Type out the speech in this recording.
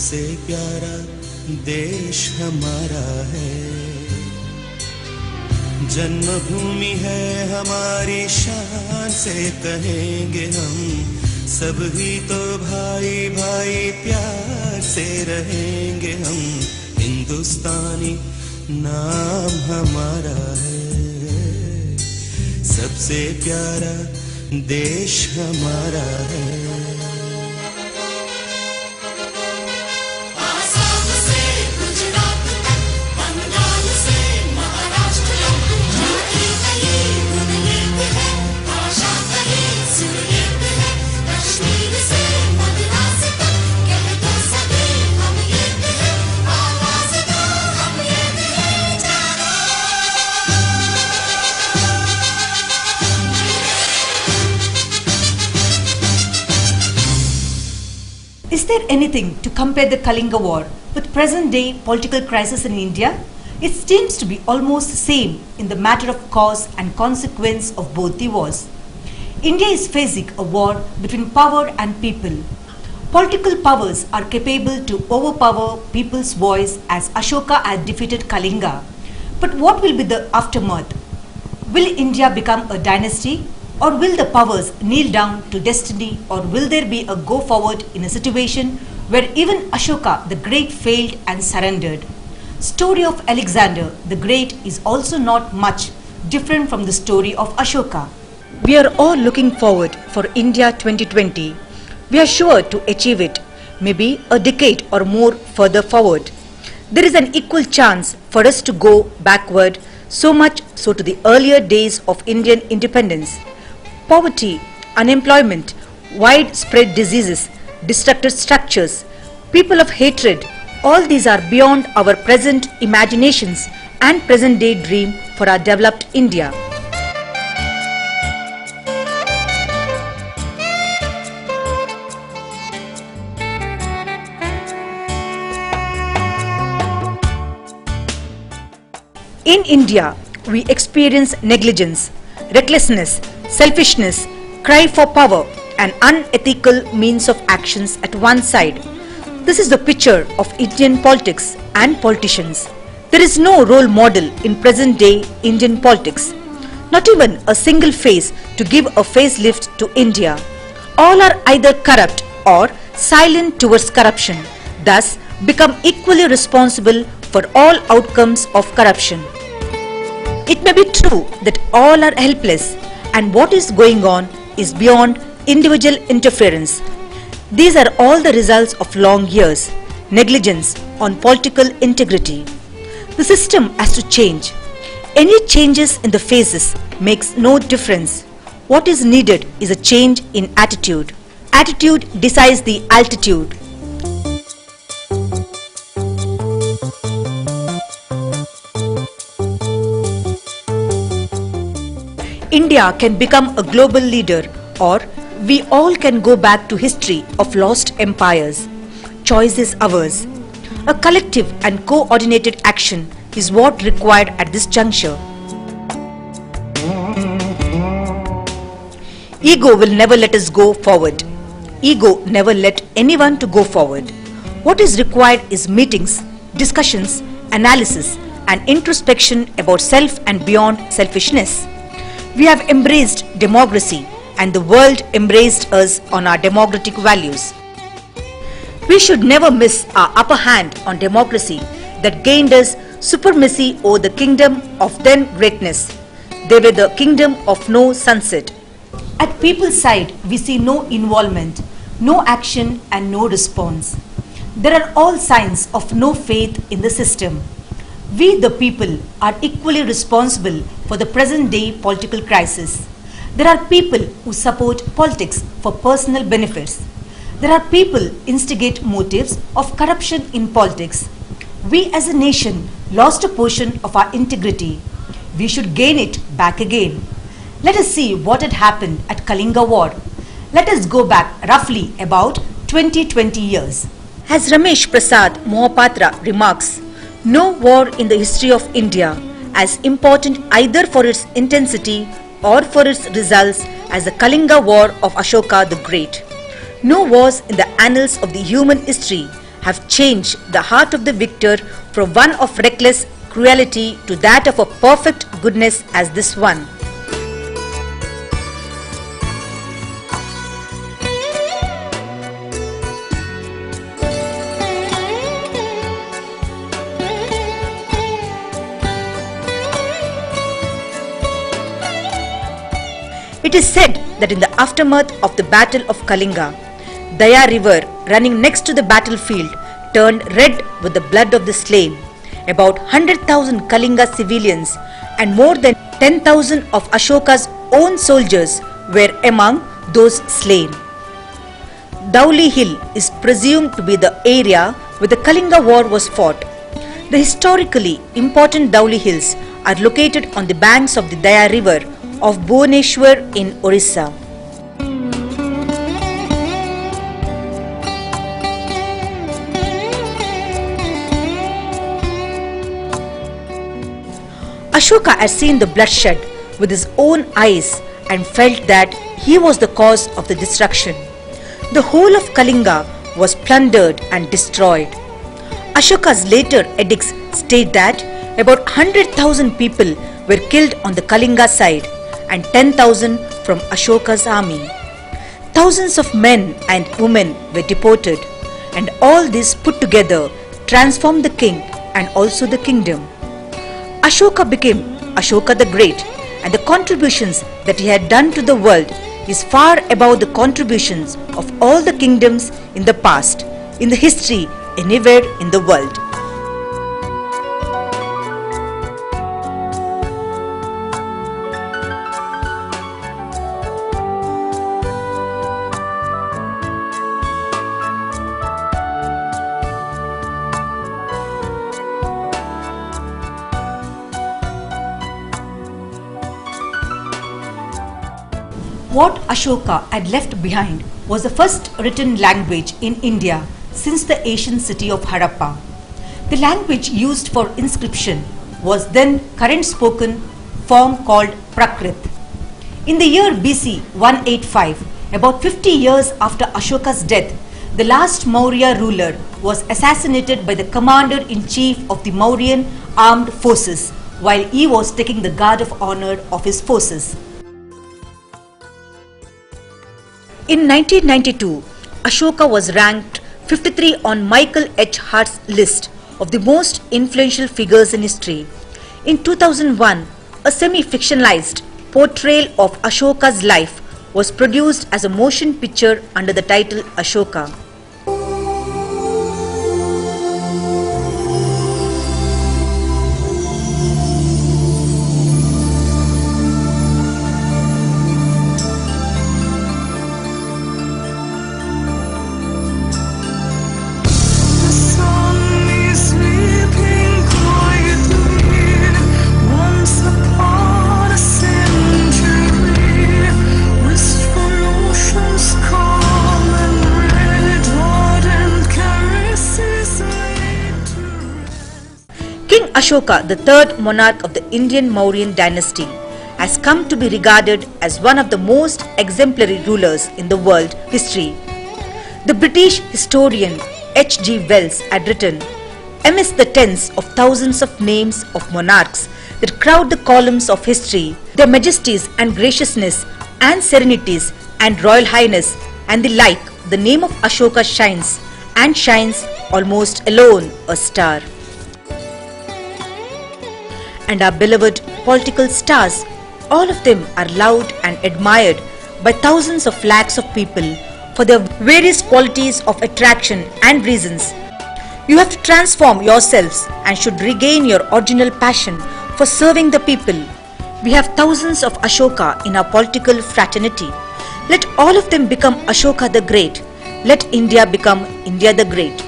सबसे प्यारा देश हमारा है, जन्मभूमि है हमारी, शान से कहेंगे हम, सब ही तो भाई भाई प्यार से रहेंगे हम। हिंदुस्तानी नाम हमारा है, सबसे प्यारा देश हमारा है। Is there anything to compare the Kalinga War with present-day political crisis in India? It seems to be almost the same in the matter of cause and consequence of both the wars. India is facing a war between power and people. Political powers are capable to overpower people's voice as Ashoka had defeated Kalinga. But what will be the aftermath? Will India become a dynasty? Or will the powers kneel down to destiny, or will there be a go forward in a situation where even Ashoka the Great failed and surrendered? Story of Alexander the Great is also not much different from the story of Ashoka. We are all looking forward for India 2020. We are sure to achieve it, maybe a decade or more further forward. There is an equal chance for us to go backward, so much so to the earlier days of Indian independence. Poverty, unemployment, widespread diseases, destructive structures, people of hatred, all these are beyond our present imaginations and present day dream for our developed India. In India, we experience negligence, recklessness, selfishness, cry for power and unethical means of actions at one side. This is the picture of Indian politics and politicians. There is no role model in present day Indian politics. Not even a single face to give a facelift to India. All are either corrupt or silent towards corruption, thus become equally responsible for all outcomes of corruption. It may be true that all are helpless and what is going on is beyond individual interference. These are all the results of long years, negligence on political integrity. The system has to change. Any changes in the phases makes no difference. What is needed is a change in attitude. Attitude decides the altitude. India can become a global leader, or we all can go back to history of lost empires. Choice is ours. A collective and coordinated action is what required at this juncture. Ego will never let us go forward. Ego never let anyone to go forward. What is required is meetings, discussions, analysis and introspection about self and beyond selfishness. We have embraced democracy and the world embraced us on our democratic values. We should never miss our upper hand on democracy that gained us supremacy over the kingdom of then greatness. They were the kingdom of no sunset. At people's side, we see no involvement, no action and no response. There are all signs of no faith in the system. We the people are equally responsible for the present day political crisis. There are people who support politics for personal benefits. There are people who instigate motives of corruption in politics. We as a nation lost a portion of our integrity. We should gain it back again. Let us see what had happened at Kalinga War. Let us go back roughly about 20 years. As Ramesh Prasad Mohapatra remarks, no war in the history of India as important either for its intensity or for its results as the Kalinga War of Ashoka the Great. No wars in the annals of the human history have changed the heart of the victor from one of reckless cruelty to that of a perfect goodness as this one. It is said that in the aftermath of the Battle of Kalinga, Daya river running next to the battlefield turned red with the blood of the slain. About 100,000 Kalinga civilians and more than 10,000 of Ashoka's own soldiers were among those slain. Dhauli Hill is presumed to be the area where the Kalinga war was fought. The historically important Dhauli Hills are located on the banks of the Daya river of Bhubaneswar in Orissa. Ashoka had seen the bloodshed with his own eyes and felt that he was the cause of the destruction. The whole of Kalinga was plundered and destroyed. Ashoka's later edicts state that about 100,000 people were killed on the Kalinga side and 10,000 from Ashoka's army. Thousands of men and women were deported, and all this put together transformed the king and also the kingdom. Ashoka became Ashoka the Great, and the contributions that he had done to the world is far above the contributions of all the kingdoms in the past, in the history anywhere in the world. What Ashoka had left behind was the first written language in India since the ancient city of Harappa. The language used for inscription was then current spoken form called Prakrit. In the year BC 185, about 50 years after Ashoka's death, the last Maurya ruler was assassinated by the commander-in-chief of the Mauryan armed forces while he was taking the guard of honor of his forces. In 1992, Ashoka was ranked 53 on Michael H. Hart's list of the most influential figures in history. In 2001, a semi-fictionalized portrayal of Ashoka's life was produced as a motion picture under the title Ashoka. Ashoka, the third monarch of the Indian Mauryan dynasty, has come to be regarded as one of the most exemplary rulers in the world history. The British historian H.G. Wells had written, "Amidst the tens of thousands of names of monarchs that crowd the columns of history, their majesties and graciousness and serenities and royal highness and the like, the name of Ashoka shines and shines almost alone a star." And our beloved political stars, all of them are loved and admired by thousands of lakhs of people for their various qualities of attraction and reasons. You have to transform yourselves and should regain your original passion for serving the people. We have thousands of Ashoka in our political fraternity. Let all of them become Ashoka the Great. Let India become India the Great.